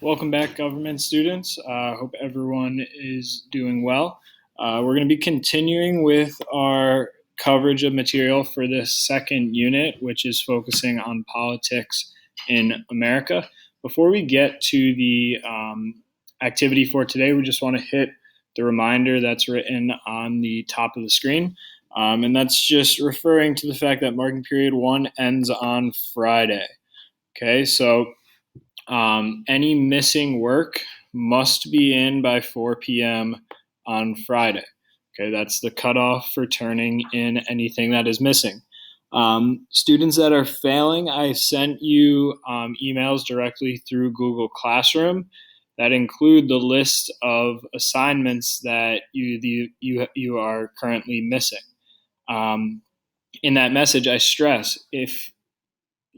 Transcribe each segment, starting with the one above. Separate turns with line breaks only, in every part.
Welcome back, government students. Hope everyone is doing well. We're going to be continuing with our coverage of material for this second unit, which is focusing on politics in America. Before we get to the activity for today, we just want to hit the reminder that's written on the top of the screen. And that's just referring to the fact that marking period 1 ends on Friday. Okay, so any missing work must be in by 4 p.m. on Friday. Okay, that's the cutoff for turning in anything that is missing. Students that are failing, I sent you emails directly through Google Classroom that include the list of assignments that you are currently missing. In that message, I stress if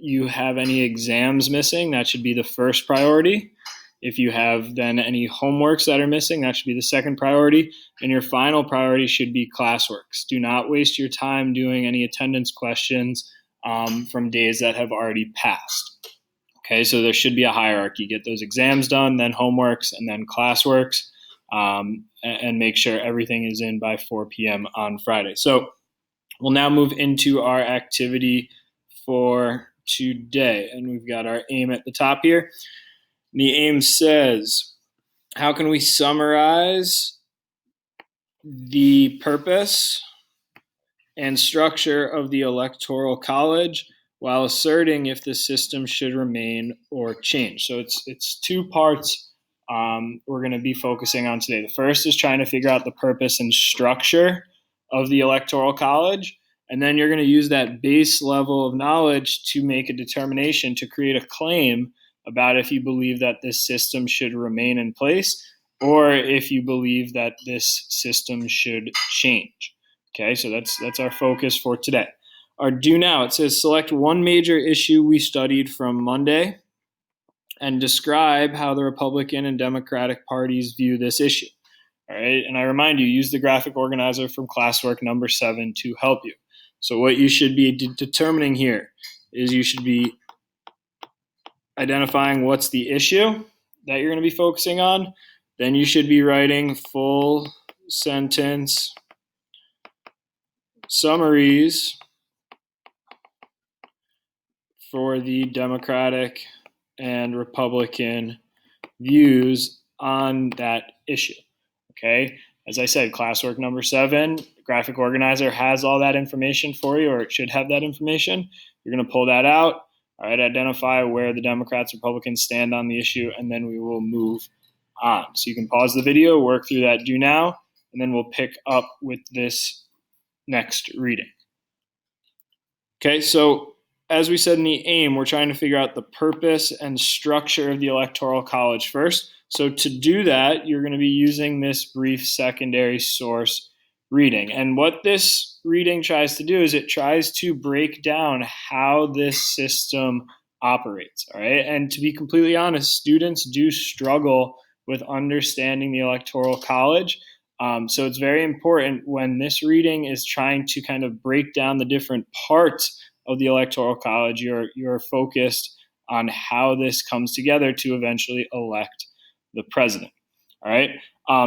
you have any exams missing, that should be the first priority. If you have then any homeworks that are missing, that should be the second priority. And your final priority should be classworks. Do not waste your time doing any attendance questions from days that have already passed. Okay, so there should be a hierarchy. Get those exams done, then homeworks, and then classworks, and make sure everything is in by 4 p.m. on Friday. So we'll now move into our activity for today. And we've got our aim at the top here. The aim says, how can we summarize the purpose and structure of the Electoral College while asserting if the system should remain or change? So it's two parts we're going to be focusing on today. The first is trying to figure out the purpose and structure of the Electoral College. And then you're going to use that base level of knowledge to make a determination to create a claim about if you believe that this system should remain in place or if you believe that this system should change. Okay, so that's our focus for today. Our do now, it says select one major issue we studied from Monday and describe how the Republican and Democratic parties view this issue. All right, and I remind you, use the graphic organizer from classwork number 7 to help you. So what you should be determining here is you should be identifying what's the issue that you're going to be focusing on. Then you should be writing full sentence summaries for the Democratic and Republican views on that issue. Okay, as I said, classwork number 7, graphic organizer has all that information for you, or it should have that information. You're going to pull that out. All right, identify where the Democrats, Republicans stand on the issue, and then we will move on. So you can pause the video, work through that do now, and then we'll pick up with this next reading. Okay, so as we said in the aim, we're trying to figure out the purpose and structure of the Electoral College first. So to do that, you're going to be using this brief secondary source reading. And what this reading tries to do is it tries to break down how this system operates. All right. And to be completely honest, students do struggle with understanding the Electoral College. So it's very important when this reading is trying to kind of break down the different parts of the Electoral College, you're focused on how this comes together to eventually elect the president. All right.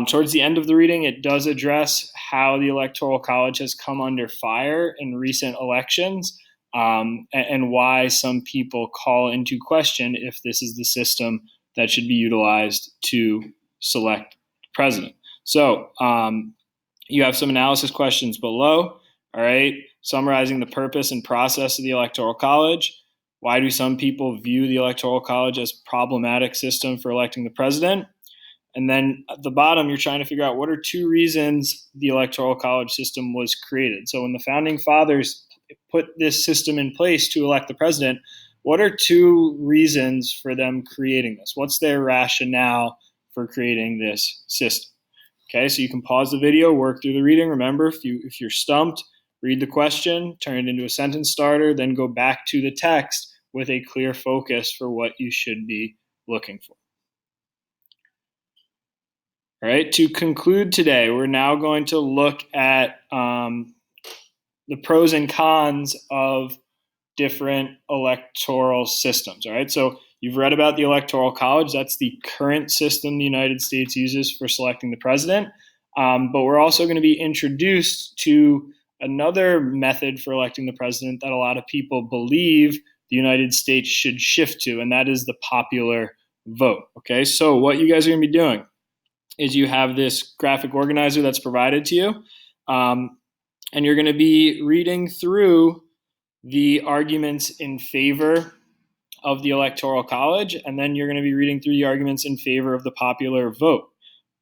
Towards the end of the reading, it does address how the Electoral College has come under fire in recent elections, and why some people call into question if this is the system that should be utilized to select the president. So you have some analysis questions below. All right. Summarizing the purpose and process of the Electoral College. Why do some people view the Electoral College as a problematic system for electing the president? And then at the bottom, you're trying to figure out what are 2 reasons the Electoral College system was created. So when the founding fathers put this system in place to elect the president, what are 2 reasons for them creating this? What's their rationale for creating this system? Okay, so you can pause the video, work through the reading. Remember, if you're stumped, read the question, turn it into a sentence starter, then go back to the text with a clear focus for what you should be looking for. All right, to conclude today, we're now going to look at the pros and cons of different electoral systems. All right, so You've read about the Electoral College. That's the current system the United States uses for selecting the president. But we're also going to be introduced to another method for electing the president that a lot of people believe the United States should shift to, and that is the popular vote. Okay, so what you guys are going to be doing is you have this graphic organizer that's provided to you, and you're going to be reading through the arguments in favor of the Electoral College, and then you're going to be reading through the arguments in favor of the popular vote.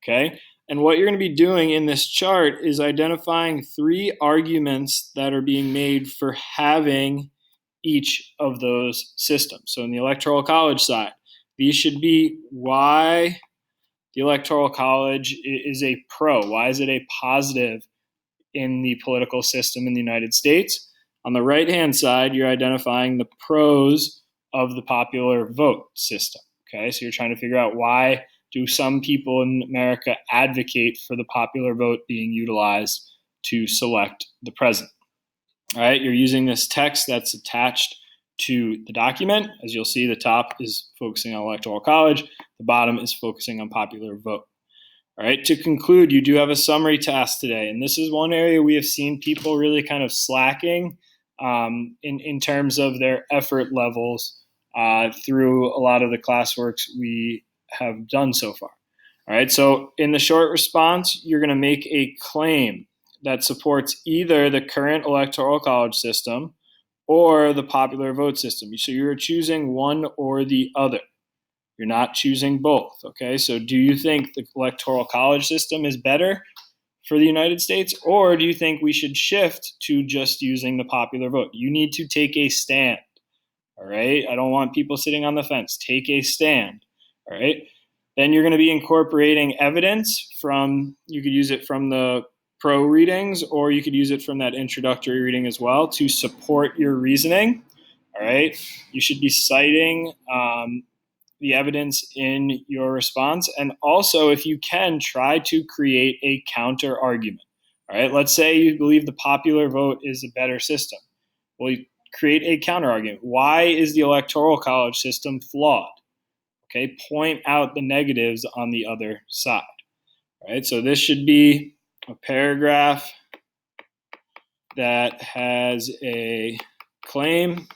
Okay, and what you're going to be doing in this chart is identifying 3 arguments that are being made for having each of those systems. So in the Electoral College side, these should be why the Electoral College is a pro. Why is it a positive in the political system in the United States? On the right-hand side, you're identifying the pros of the popular vote system. Okay, so you're trying to figure out why do some people in America advocate for the popular vote being utilized to select the president. All right, you're using this text that's attached to the document. As you'll see, the top is focusing on Electoral College, the bottom is focusing on popular vote. All right, to conclude, you do have a summary task today, and this is one area we have seen people really kind of slacking in terms of their effort levels through a lot of the classworks we have done so far. All right, so in the short response, you're going to make a claim that supports either the current Electoral College system or the popular vote system. So you're choosing one or the other. You're not choosing both, okay? So do you think the Electoral College system is better for the United States, or do you think we should shift to just using the popular vote? You need to take a stand, all right? I don't want people sitting on the fence. Take a stand, all right? Then you're going to be incorporating evidence from, you could use it from the pro readings, or you could use it from that introductory reading as well to support your reasoning, all right? You should be citing the evidence in your response. And also, if you can, try to create a counter argument. All right, let's say you believe the popular vote is a better system. Well, you create a counter argument. Why is the Electoral College system flawed? Okay, point out the negatives on the other side. All right, so this should be a paragraph that has a claim,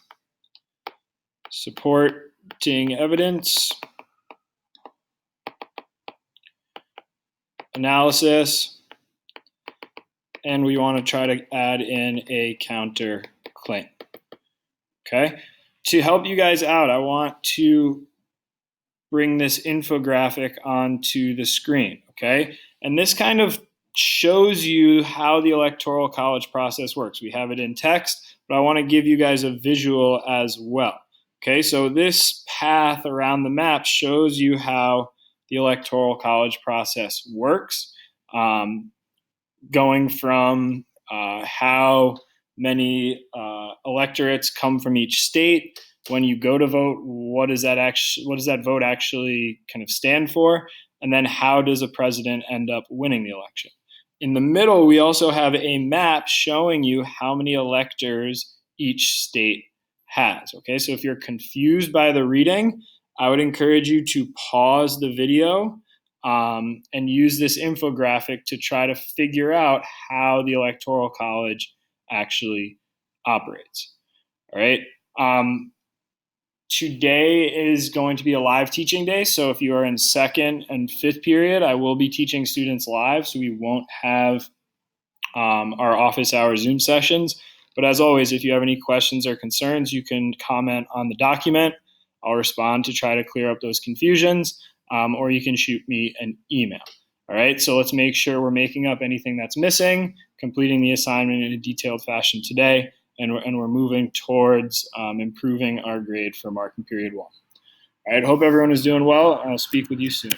supporting evidence, analysis, and we want to try to add in a counter claim. Okay, to help you guys out, I want to bring this infographic onto the screen. Okay, and this kind of shows you how the Electoral College process works. We have it in text, but I want to give you guys a visual as well. Okay, so this path around the map shows you how the Electoral College process works, going from how many electorates come from each state. When you go to vote, what does that vote actually kind of stand for? And then how does a president end up winning the election? In the middle, we also have a map showing you how many electors each state has. Okay, so if you're confused by the reading, I would encourage you to pause the video and use this infographic to try to figure out how the Electoral College actually operates. All right. Today is going to be a live teaching day. So if you are in 2nd and 5th period, I will be teaching students live. So we won't have our office hour Zoom sessions. But as always, if you have any questions or concerns, you can comment on the document. I'll respond to try to clear up those confusions, or you can shoot me an email. All right, so let's make sure we're making up anything that's missing, completing the assignment in a detailed fashion today, and we're moving towards improving our grade for marking period 1. All right, hope everyone is doing well. I'll speak with you soon.